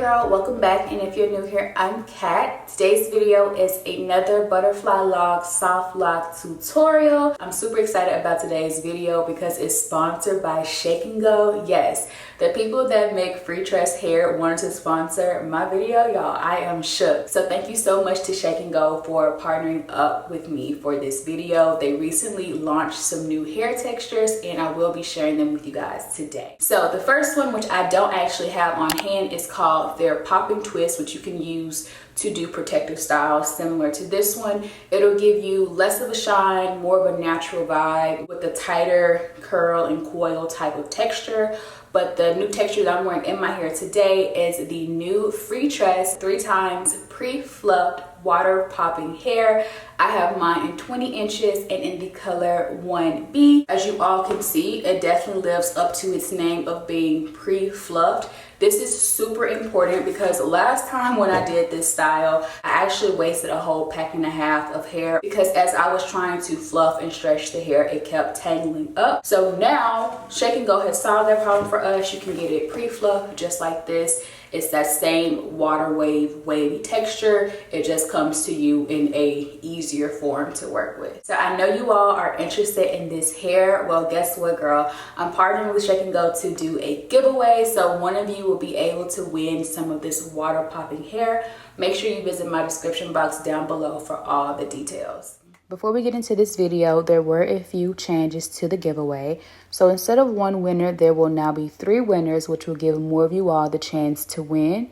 girl, welcome back. And if you're new here, I'm Kat. Today's video is another butterfly lock soft lock tutorial. I'm super excited about today's video because it's sponsored by Shake and Go. Yes, the people that make free tress hair wanted to sponsor my video, y'all. I am shook. So thank you so much to Shake and Go for partnering up with me for this video. They recently launched some new hair textures and I will be sharing them with you guys today. So the first one, which I don't actually have on hand, is called their popping twist, which you can use to do protective styles similar to this one. It'll give you less of a shine, more of a natural vibe with a tighter curl and coil type of texture. But the new texture that I'm wearing in my hair today is the new free tress 3 times pre-fluffed water popping hair. I have mine in 20 inches and in the color 1B. As you all can see, it definitely lives up to its name of being pre-fluffed. This is super important because last time when I did this style, I actually wasted a whole pack and a half of hair because as I was trying to fluff and stretch the hair, it kept tangling up. So now Shake and Go has solved that problem for us. You can get it pre-fluffed just like this. It's that same water wavy texture. It just comes to you in a easier form to work with. So I know you all are interested in this hair. Well, guess what, girl? I'm partnering with Shake and Go to do a giveaway. So one of you will be able to win some of this water popping hair. Make sure you visit my description box down below for all the details. Before we get into this video, there were a few changes to the giveaway. So instead of 1 winner, there will now be 3 winners, which will give more of you all the chance to win.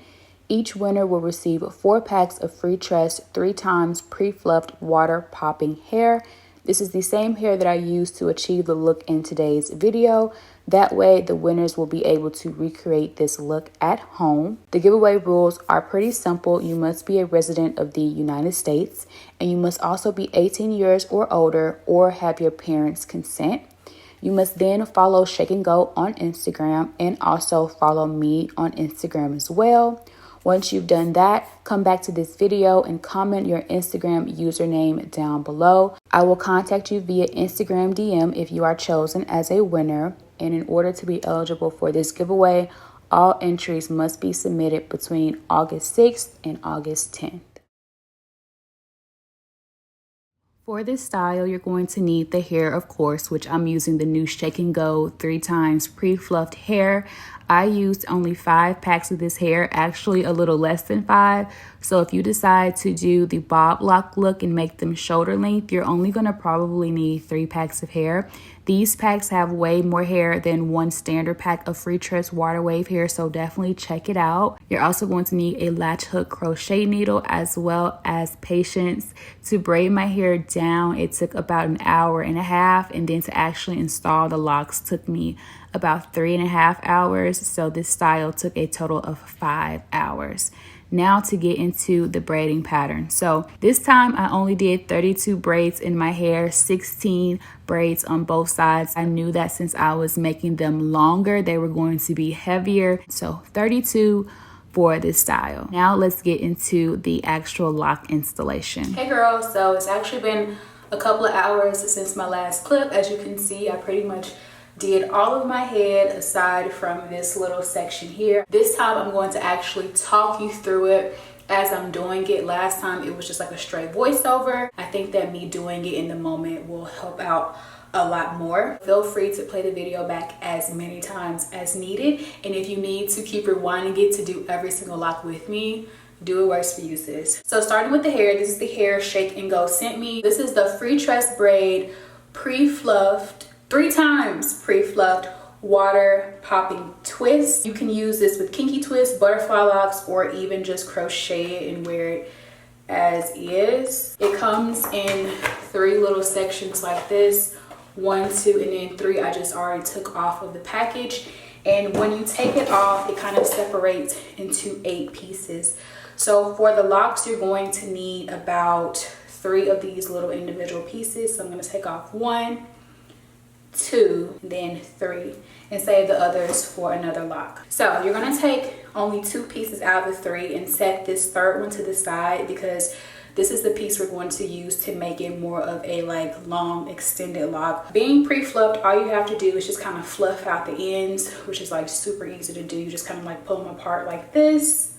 Each winner will receive 4 packs of free tress 3 times pre-fluffed water popping hair. This is the same hair that I used to achieve the look in today's video. That way, the winners will be able to recreate this look at home. The giveaway rules are pretty simple. You must be a resident of the United States, and you must also be 18 years or older or have your parents' consent. You must then follow Shake and Go on Instagram and also follow me on Instagram as well. Once you've done that, come back to this video and comment your Instagram username down below. I will contact you via Instagram DM if you are chosen as a winner. And in order to be eligible for this giveaway, all entries must be submitted between August 6th and August 10th. For this style, you're going to need the hair, of course, which I'm using the new Shake and Go 3 times pre-fluffed hair. I used only 5 packs of this hair, actually a little less than 5. So if you decide to do the bob lock look and make them shoulder length, you're only going to probably need 3 packs of hair. These packs have way more hair than one standard pack of free tress water wave hair, so definitely check it out. You're also going to need a latch hook crochet needle as well as patience. To braid my hair down, it took about an hour and a half, and then to actually install the locks took me about 3.5 hours. So this style took a total of 5 hours. Now to get into the braiding pattern. So this time I only did 32 braids in my hair, 16 braids on both sides. I knew that since I was making them longer, they were going to be heavier. So 32 for this style. Now let's get into the actual lock installation. Hey girl, so it's actually been a couple of hours since my last clip. As you can see, I pretty much did all of my head aside from this little section here. This time I'm going to actually talk you through it as I'm doing it. Last time it was just like a straight voiceover. I think that me doing it in the moment will help out a lot more. Feel free to play the video back as many times as needed. And if you need to keep rewinding it to do every single lock with me, do it works for you, sis. So starting with the hair, this is the hair Shake and Go sent me. This is the free tress braid pre-fluffed 3 times pre-fluffed water popping twist. You can use this with kinky twist, butterfly locks, or even just crochet it and wear it as is. It comes in 3 little sections like this, 1, 2, and then 3 I just already took off of the package. And when you take it off, it kind of separates into 8 pieces. So for the locks, you're going to need about 3 of these little individual pieces. So I'm going to take off 1, 2, then 3, and save the others for another lock. So you're going to take only 2 pieces out of the 3 and set this 3rd one to the side because this is the piece we're going to use to make it more of a like long extended lock. Being pre-fluffed, all you have to do is just kind of fluff out the ends, which is like super easy to do. You just kind of like pull them apart like this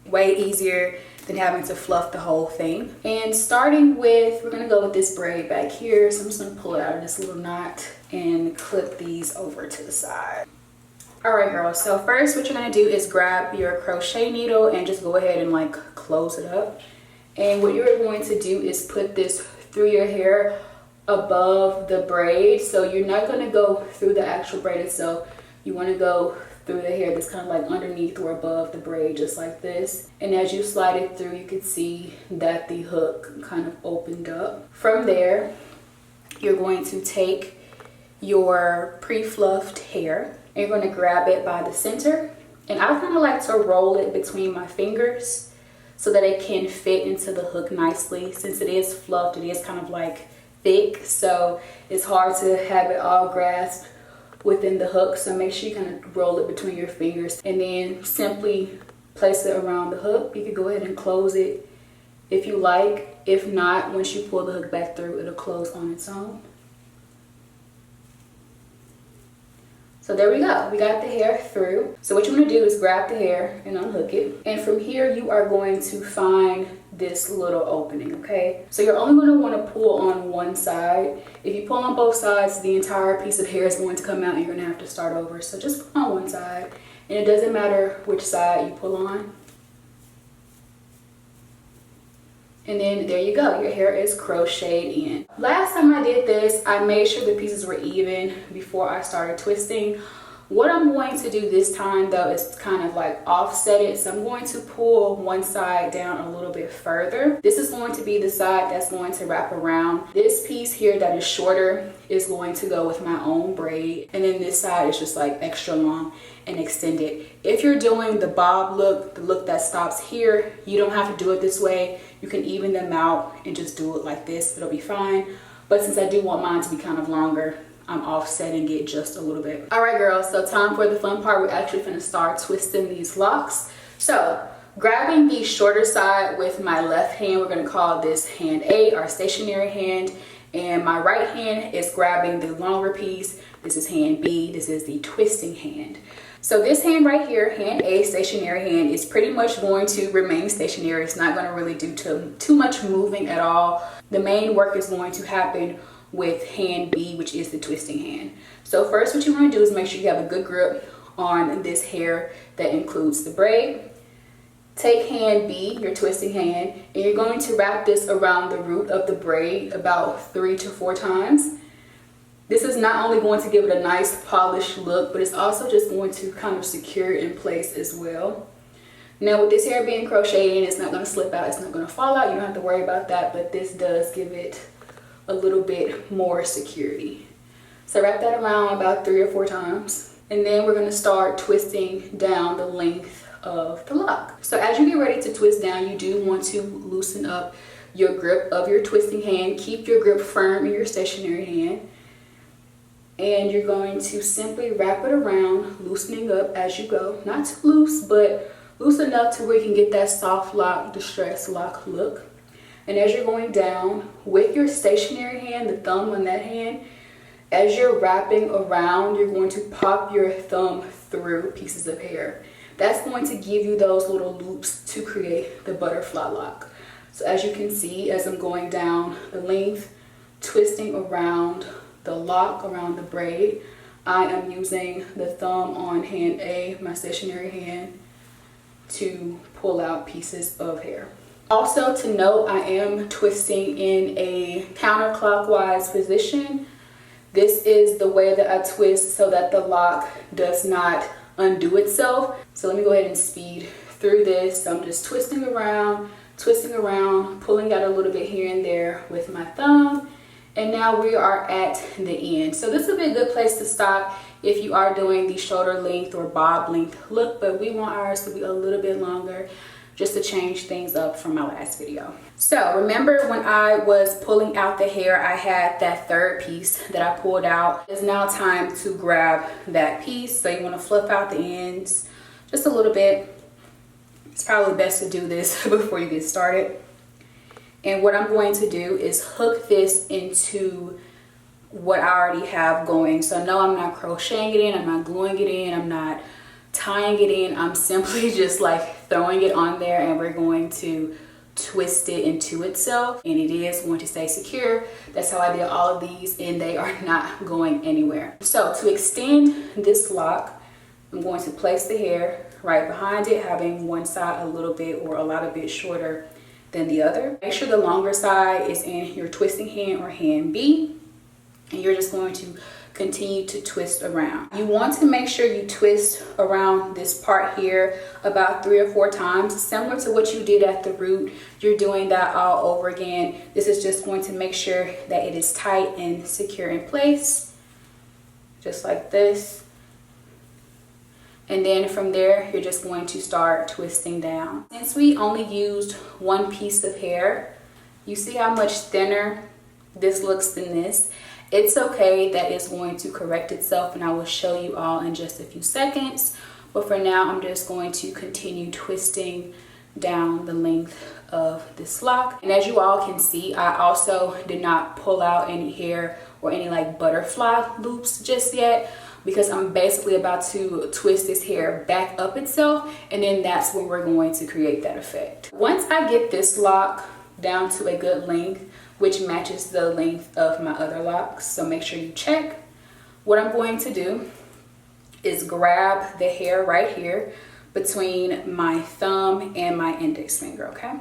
Way easier than having to fluff the whole thing. And starting with, we're gonna go with this braid back here. So I'm just gonna pull it out of this little knot and clip these over to the side. All right, girls, so first what you're gonna do is grab your crochet needle and just go ahead and like close it up. And what you're going to do is put this through your hair above the braid. So you're not gonna go through the actual braid itself. You wanna go through the hair that's kind of like underneath or above the braid, just like this. And as you slide it through, you can see that the hook kind of opened up. From there, you're going to take your pre-fluffed hair and you're going to grab it by the center. And I kind of like to roll it between my fingers so that it can fit into the hook nicely. Since it is fluffed, it is kind of like thick, so it's hard to have it all grasped within the hook. So make sure you kind of roll it between your fingers and then simply place it around the hook. You can go ahead and close it if you like. If not, once you pull the hook back through, it'll close on its own. So there we go, we got the hair through. So what you want to do is grab the hair and unhook it. And from here, you are going to find this little opening, okay? So you're only going to want to pull on one side. If you pull on both sides, the entire piece of hair is going to come out and you're going to have to start over. So just pull on one side, and it doesn't matter which side you pull on. And then there you go, your hair is crocheted in. Last time I did this, I made sure the pieces were even before I started twisting. What I'm going to do this time though is kind of like offset it. So I'm going to pull one side down a little bit further. This is going to be the side that's going to wrap around. This piece here that is shorter is going to go with my own braid. And then this side is just like extra long and extended. If you're doing the bob look, the look that stops here, you don't have to do it this way. You can even them out and just do it like this. It'll be fine. But since I do want mine to be kind of longer, I'm offsetting it just a little bit. All right, girls, so time for the fun part. We're actually gonna start twisting these locks. So grabbing the shorter side with my left hand, we're gonna call this hand A, our stationary hand. And my right hand is grabbing the longer piece. This is hand B, this is the twisting hand. So this hand right here, hand A, stationary hand, is pretty much going to remain stationary. It's not gonna really do too much moving at all. The main work is going to happen with hand B, which is the twisting hand. So first what you want to do is make sure you have a good grip on this hair that includes the braid. Take hand B, your twisting hand, and you're going to wrap this around the root of the braid about 3 to 4 times. This is not only going to give it a nice polished look, but it's also just going to kind of secure it in place as well. Now with this hair being crocheted in, it's not going to slip out, it's not going to fall out, you don't have to worry about that, but this does give it a little bit more security. So wrap that around about 3 or 4 times. And then we're gonna start twisting down the length of the lock. So as you get ready to twist down, you do want to loosen up your grip of your twisting hand. Keep your grip firm in your stationary hand. And you're going to simply wrap it around, loosening up as you go. Not too loose, but loose enough to where you can get that soft lock, distressed lock look. And as you're going down with your stationary hand, the thumb on that hand, as you're wrapping around, you're going to pop your thumb through pieces of hair. That's going to give you those little loops to create the butterfly lock. So as you can see, as I'm going down the length, twisting around the lock, around the braid, I am using the thumb on hand A, my stationary hand, to pull out pieces of hair. Also to note, I am twisting in a counterclockwise position. This is the way that I twist so that the lock does not undo itself. So let me go ahead and speed through this. So I'm just twisting around, pulling out a little bit here and there with my thumb. And now we are at the end. So this would be a good place to stop if you are doing the shoulder length or bob length look, but we want ours to be a little bit longer, just to change things up from my last video. So remember when I was pulling out the hair, I had that third piece that I pulled out. It's now time to grab that piece. So you want to fluff out the ends just a little bit. It's probably best to do this before you get started. And what I'm going to do is hook this into what I already have going. So no, I'm not crocheting it in, I'm not gluing it in, I'm not tying it in. I'm simply just like throwing it on there and we're going to twist it into itself, and it is going to stay secure. That's how I did all of these, and they are not going anywhere. So to extend this lock, I'm going to place the hair right behind it, having one side a little bit or a lot of bit shorter than the other. Make sure the longer side is in your twisting hand or hand B, and you're just going to continue to twist around. You want to make sure you twist around this part here about 3 or 4 times, similar to what you did at the root. You're doing that all over again. This is just going to make sure that it is tight and secure in place, just like this. And then from there, you're just going to start twisting down. Since we only used one piece of hair, you see how much thinner this looks than this. It's okay, that is going to correct itself, and I will show you all in just a few seconds. But for now, I'm just going to continue twisting down the length of this lock. And as you all can see, I also did not pull out any hair or any like butterfly loops just yet, because I'm basically about to twist this hair back up itself, and then that's when we're going to create that effect. Once I get this lock down to a good length, which matches the length of my other locks, so make sure you check. What I'm going to do is grab the hair right here between my thumb and my index finger, okay?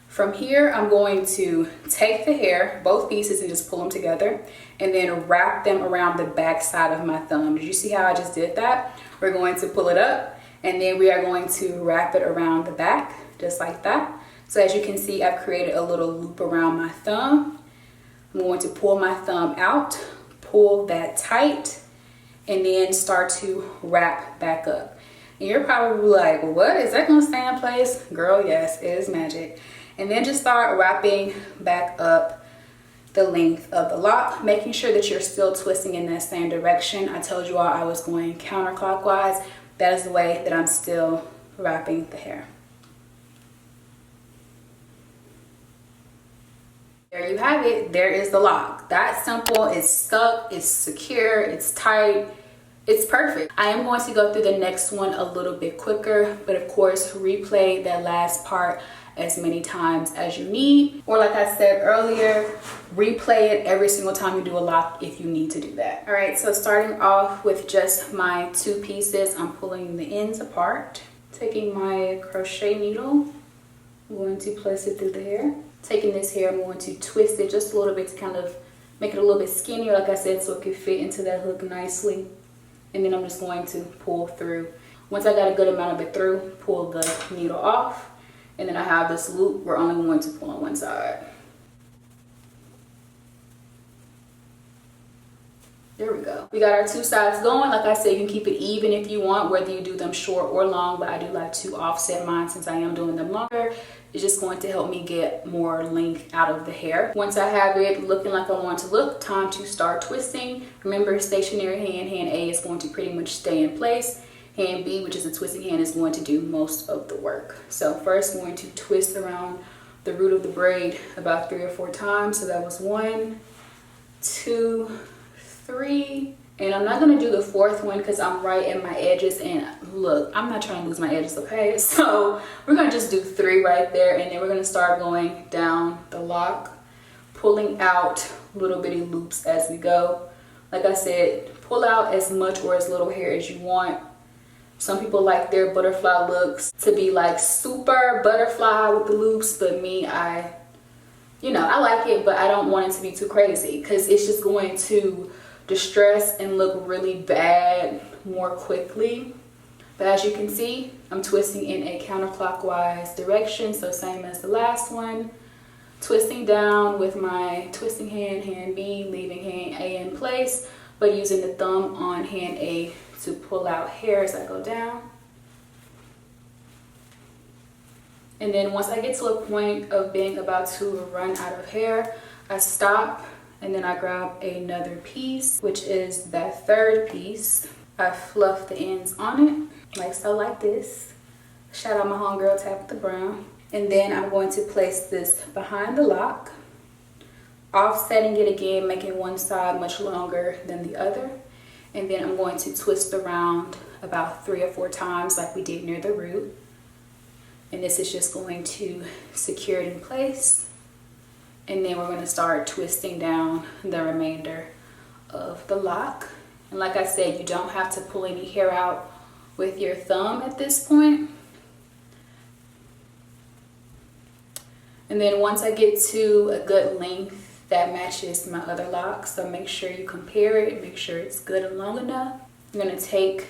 From here, I'm going to take the hair, both pieces, and just pull them together, and then wrap them around the back side of my thumb. Did you see how I just did that? We're going to pull it up, and then we are going to wrap it around the back, just like that. So as you can see, I've created a little loop around my thumb. I'm going to pull my thumb out, pull that tight, and then start to wrap back up. And you're probably like, well, what? Is that gonna stay in place? Girl, yes, it is magic. And then just start wrapping back up the length of the lock, making sure that you're still twisting in that same direction. I told you all I was going counterclockwise. That is the way that I'm still wrapping the hair. There you have it. There is the lock. That's simple. It's stuck, it's secure, it's tight, it's perfect. I am going to go through the next one a little bit quicker, but of course replay that last part as many times as you need, or like I said earlier, replay it every single time you do a lock if you need to do that. All right, so starting off with just my 2 pieces, I'm pulling the ends apart, taking my crochet needle, I'm going to place it through the hair. Taking this hair, I'm going to twist it just a little bit to kind of make it a little bit skinnier, like I said, so it can fit into that hook nicely. And then I'm just going to pull through. Once I got a good amount of it through, pull the needle off. And then I have this loop. We're only going to pull on one side. There we go. We got our 2 sides going. Like I said, you can keep it even if you want, whether you do them short or long, but I do like to offset mine since I am doing them longer. It's just going to help me get more length out of the hair. Once I have it looking like I want to look, time to start twisting. Remember, stationary hand, hand A is going to pretty much stay in place. Hand B, which is a twisting hand, is going to do most of the work. So first I'm going to twist around the root of the braid about 3 or 4 times. So that was 1, 2, 3. And I'm not going to do the 4th one because I'm right in my edges, and look, I'm not trying to lose my edges, okay? So we're going to just do 3 right there, and then we're going to start going down the lock, pulling out little bitty loops as we go. Like I said, pull out as much or as little hair as you want. Some people like their butterfly looks to be like super butterfly with the loops, but me, I like it, but I don't want it to be too crazy because it's just going to distress and look really bad more quickly. But as you can see, I'm twisting in a counterclockwise direction, so same as the last one. Twisting down with my twisting hand, hand B, leaving hand A in place, but using the thumb on hand A to pull out hair as I go down. And then once I get to a point of being about to run out of hair, I stop, and then I grab another piece, which is that 3rd piece. I fluff the ends on it, like so, like this. Shout out my homegirl Tabitha Brown. And then I'm going to place this behind the lock, offsetting it again, making one side much longer than the other. And then I'm going to twist around about 3 or 4 times like we did near the root. And this is just going to secure it in place. And then we're going to start twisting down the remainder of the lock. And like I said, you don't have to pull any hair out with your thumb at this point. And then once I get to a good length that matches my other locks, so make sure you compare it, make sure it's good and long enough. I'm going to take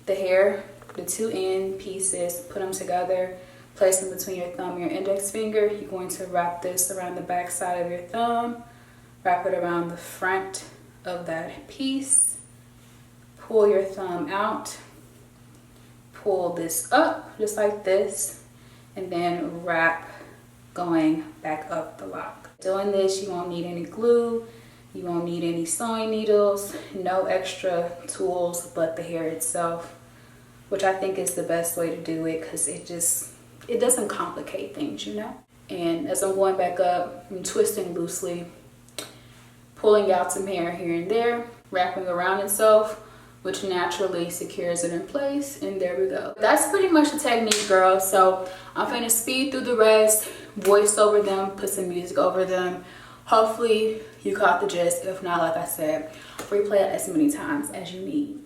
the hair, the two end pieces, put them together, place them between your thumb and your index finger. You're going to wrap this around the back side of your thumb, wrap it around the front of that piece, pull your thumb out, pull this up just like this, and then wrap going back up the lock. Doing this, you won't need any glue, you won't need any sewing needles, no extra tools but the hair itself, which I think is the best way to do it because it doesn't complicate things, you know. And as I'm going back up, I'm twisting loosely, pulling out some hair here and there, wrapping around itself, which naturally secures it in place, and there we go. That's pretty much the technique, girl. So I'm gonna speed through the rest, voice over them, put some music over them. Hopefully you caught the gist. If not, like I said, replay it as many times as you need.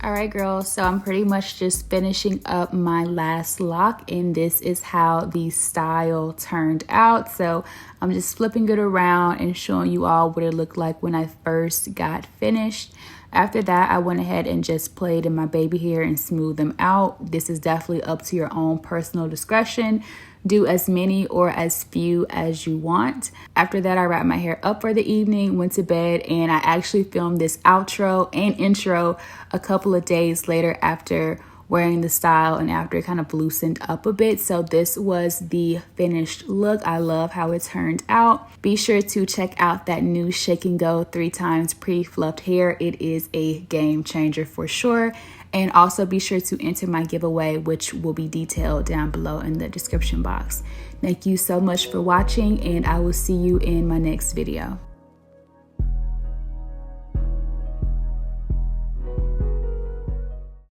Alright girls, so I'm pretty much just finishing up my last lock, and this is how the style turned out. So I'm just flipping it around and showing you all what it looked like when I first got finished. After that, I went ahead and just played in my baby hair and smoothed them out. This is definitely up to your own personal discretion. Do as many or as few as you want. After that, I wrapped my hair up for the evening, went to bed, and I actually filmed this outro and intro a couple of days later after wearing the style and after it kind of loosened up a bit. So this was the finished look. I love how it turned out. Be sure to check out that new Shake and Go 3 times pre-fluffed hair. It is a game changer for sure. And also be sure to enter my giveaway, which will be detailed down below in the description box. Thank you so much for watching, and I will see you in my next video.